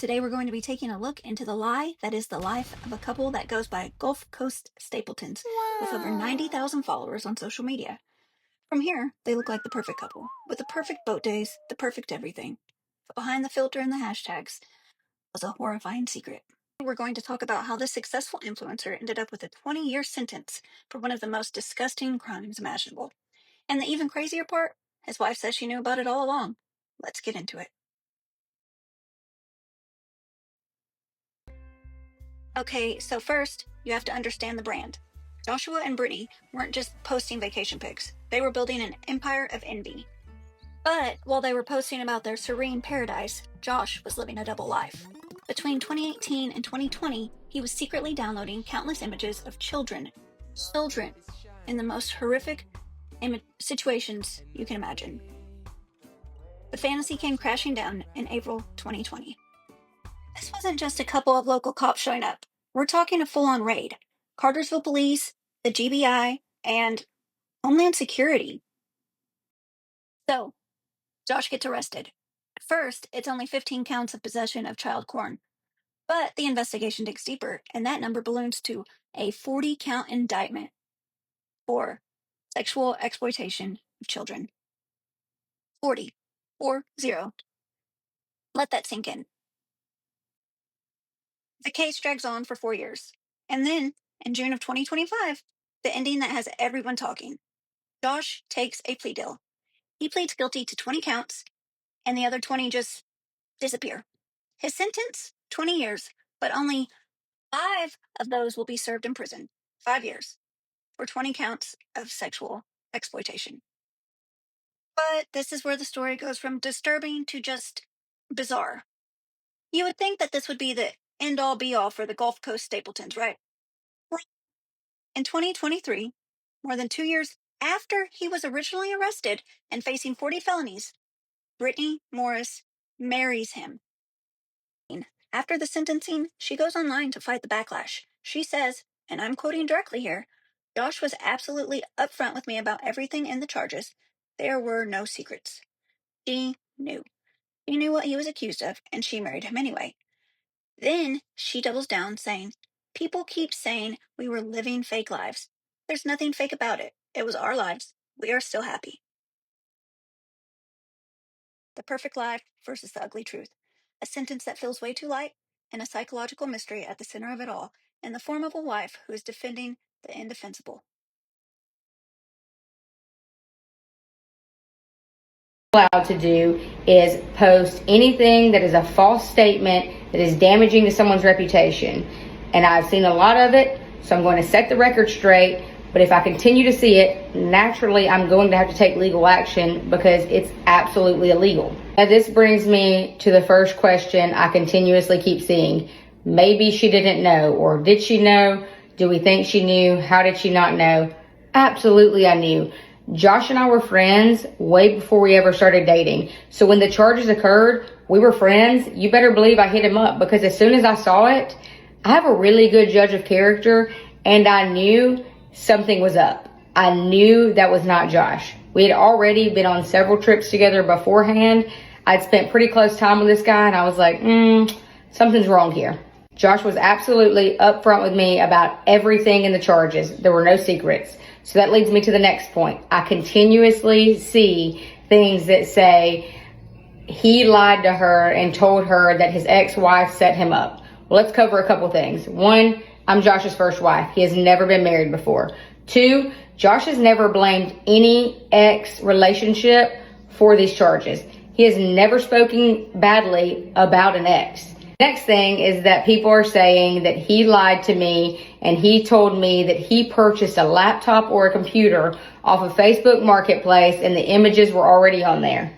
Today we're going to be taking a look into the lie that is the life of a couple that goes by Gulf Coast Stapletons with over 90,000 followers on social media. From here, they look like the perfect couple, with the perfect boat days, the perfect everything. But behind the filter and the hashtags was a horrifying secret. We're going to talk about how this successful influencer ended up with a 20-year sentence for one of the most disgusting crimes imaginable. And the even crazier part, his wife says she knew about it all along. Let's get into it. Okay, so first, you have to understand the brand. Joshua and Brittany weren't just posting vacation pics, they were building an empire of envy. But while they were posting about their serene paradise, Josh was living a double life. Between 2018 and 2020, he was secretly downloading countless images of children, in the most horrific situations you can imagine. The fantasy came crashing down in April 2020. This wasn't just a couple of local cops showing up. We're talking a full-on raid. Cartersville Police, the GBI, and Homeland Security. So, Josh gets arrested. At first, it's only 15 counts of possession of child porn. But the investigation digs deeper, and that number balloons to a 40-count indictment for sexual exploitation of children. 40. 40. Let that sink in. The case drags on for 4 years. And then, in June of 2025, the ending that has everyone talking. Josh takes a plea deal. He pleads guilty to 20 counts, and the other 20 just disappear. His sentence, 20 years, but only 5 of those will be served in prison. 5 years for 20 counts of sexual exploitation. But this is where the story goes from disturbing to just bizarre. You would think that this would be the end-all be-all for the Gulf Coast Stapletons, right? In 2023, more than 2 years after he was originally arrested and facing 40 felonies, Britney Morris marries him. After the sentencing, she goes online to fight the backlash. She says, and I'm quoting directly here, Josh was absolutely upfront with me about everything in the charges. There were no secrets. She knew. She knew what he was accused of, and she married him anyway. Then she doubles down, saying, people keep saying we were living fake lives. There's nothing fake about it. It was our lives. We are still happy. The perfect lie versus the ugly truth. A sentence that feels way too light, and a psychological mystery at the center of it all, in the form of a wife who is defending the indefensible. Allowed to do is post anything that is a false statement that is damaging to someone's reputation. And I've seen a lot of it, so I'm going to set the record straight. But if I continue to see it, naturally I'm going to have to take legal action because it's absolutely illegal. Now this brings me to the first question I continuously keep seeing. Maybe she didn't know, or did she know? Do we think she knew? How did she not know? Absolutely I knew. Josh and I were friends way before we ever started dating. So when the charges occurred, we were friends. You better believe I hit him up because as soon as I saw it, I have a really good judge of character and I knew something was up. I knew that was not Josh. We had already been on several trips together beforehand. I'd spent pretty close time with this guy and I was like, something's wrong here. Josh was absolutely upfront with me about everything in the charges. There were no secrets. So that leads me to the next point. I continuously see things that say he lied to her and told her that his ex-wife set him up. Well, let's cover a couple things. 1, I'm Josh's first wife. He has never been married before. 2, Josh has never blamed any ex relationship for these charges. He has never spoken badly about an ex. Next thing is that people are saying that he lied to me and he told me that he purchased a laptop or a computer off of Facebook Marketplace and the images were already on there.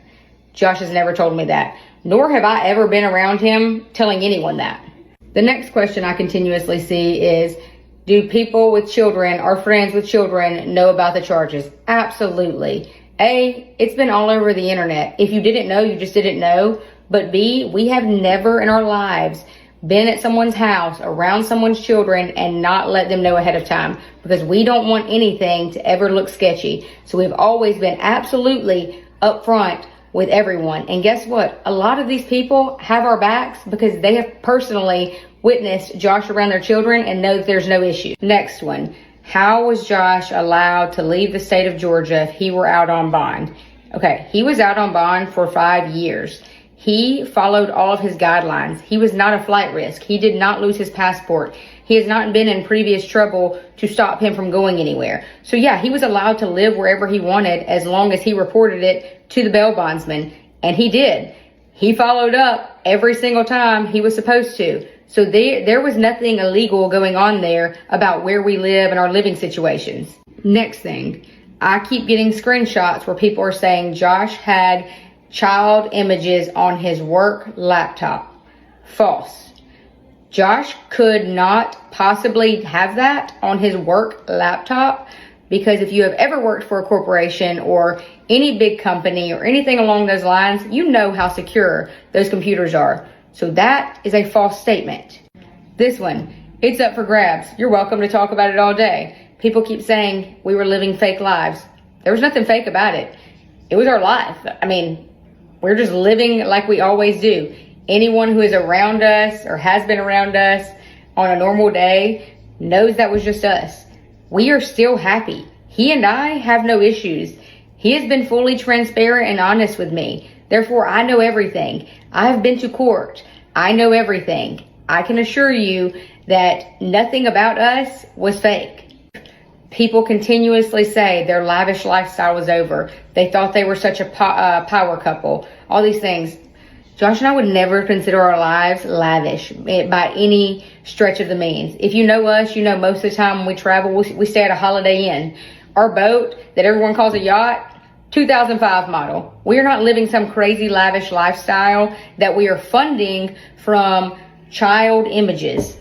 Josh has never told me that, nor have I ever been around him telling anyone that. The next question I continuously see is, do people with children or friends with children know about the charges? Absolutely. A, it's been all over the internet. If you didn't know, you just didn't know. But B, we have never in our lives been at someone's house around someone's children and not let them know ahead of time because we don't want anything to ever look sketchy. So we've always been absolutely upfront with everyone. And guess what? A lot of these people have our backs because they have personally witnessed Josh around their children and know that there's no issue. Next one. How was Josh allowed to leave the state of Georgia if he were out on bond? Okay, he was out on bond for 5 years. He followed all of his guidelines. He was not a flight risk. He did not lose his passport. He has not been in previous trouble to stop him from going anywhere. So yeah, he was allowed to live wherever he wanted as long as he reported it to the bail bondsman. And he did. He followed up every single time he was supposed to. So there was nothing illegal going on there about where we live and our living situations. Next thing, I keep getting screenshots where people are saying Josh had child images on his work laptop. False. Josh could not possibly have that on his work laptop because if you have ever worked for a corporation or any big company or anything along those lines, you know how secure those computers are. So that is a false statement. This one, it's up for grabs. You're welcome to talk about it all day. People keep saying we were living fake lives. There was nothing fake about it. It was our life. I mean, we're just living like we always do. Anyone who is around us or has been around us on a normal day knows that was just us. We are still happy. He and I have no issues. He has been fully transparent and honest with me. Therefore, I know everything. I have been to court. I know everything. I can assure you that nothing about us was fake. People continuously say their lavish lifestyle was over. They thought they were such a power couple. All these things. Josh and I would never consider our lives lavish by any stretch of the means. If you know us, you know most of the time when we travel, we stay at a Holiday Inn. Our boat that everyone calls a yacht, 2005 model. We are not living some crazy lavish lifestyle that we are funding from child images.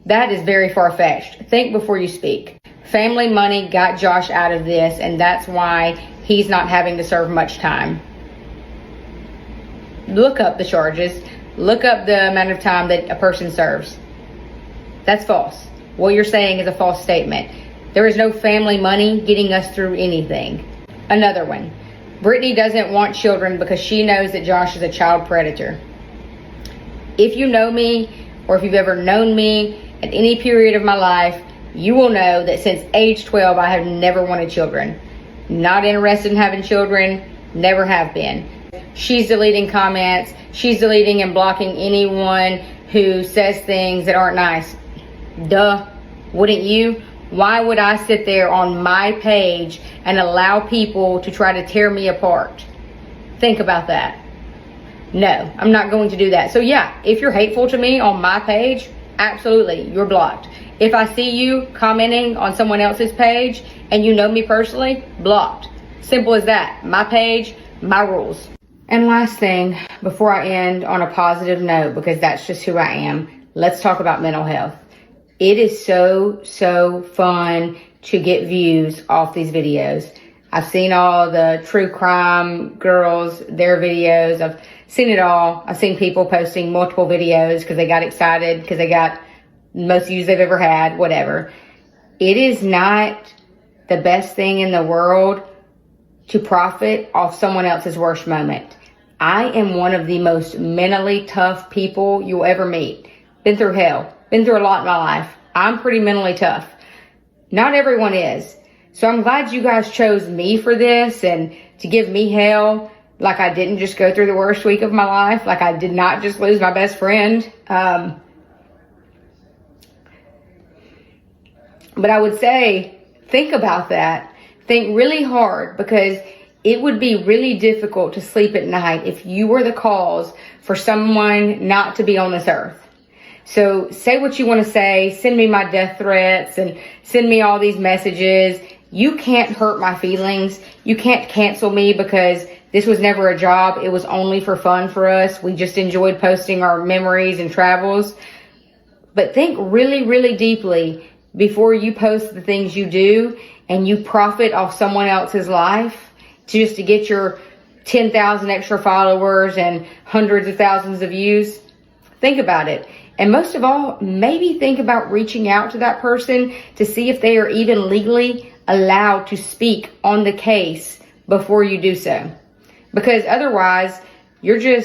That is very far-fetched. Think before you speak. Family money got Josh out of this, and that's why he's not having to serve much time. Look up the charges. Look up the amount of time that a person serves. That's false. What you're saying is a false statement. There is no family money getting us through anything. Another one. Brittany doesn't want children because she knows that Josh is a child predator. If you know me, or if you've ever known me at any period of my life, you will know that since age 12, I have never wanted children. Not interested in having children, never have been. She's deleting comments. She's deleting and blocking anyone who says things that aren't nice. Duh, wouldn't you? Why would I sit there on my page and allow people to try to tear me apart? Think about that. No, I'm not going to do that. So yeah, if you're hateful to me on my page, absolutely, you're blocked. If I see you commenting on someone else's page and you know me personally, blocked. Simple as that. My page, my rules. And last thing, before I end on a positive note, because that's just who I am, let's talk about mental health. It is so fun to get views off these videos. I've seen all the true crime girls, their videos. I've seen it all. I've seen people posting multiple videos because they got excited, because they got most views they've ever had, whatever. It is not the best thing in the world to profit off someone else's worst moment. I am one of the most mentally tough people you'll ever meet. Been through hell. Been through a lot in my life. I'm pretty mentally tough. Not everyone is. So I'm glad you guys chose me for this and to give me hell. Like I didn't just go through the worst week of my life. Like I did not just lose my best friend. But I would say, think about that. Think really hard, because it would be really difficult to sleep at night if you were the cause for someone not to be on this earth. So say what you want to say, send me my death threats and send me all these messages. You can't hurt my feelings. You can't cancel me because this was never a job. It was only for fun for us. We just enjoyed posting our memories and travels. But think really deeply before you post the things you do and you profit off someone else's life just to get your 10,000 extra followers and hundreds of thousands of views. Think about it. And most of all, maybe think about reaching out to that person to see if they are even legally allowed to speak on the case before you do so. because otherwise you're just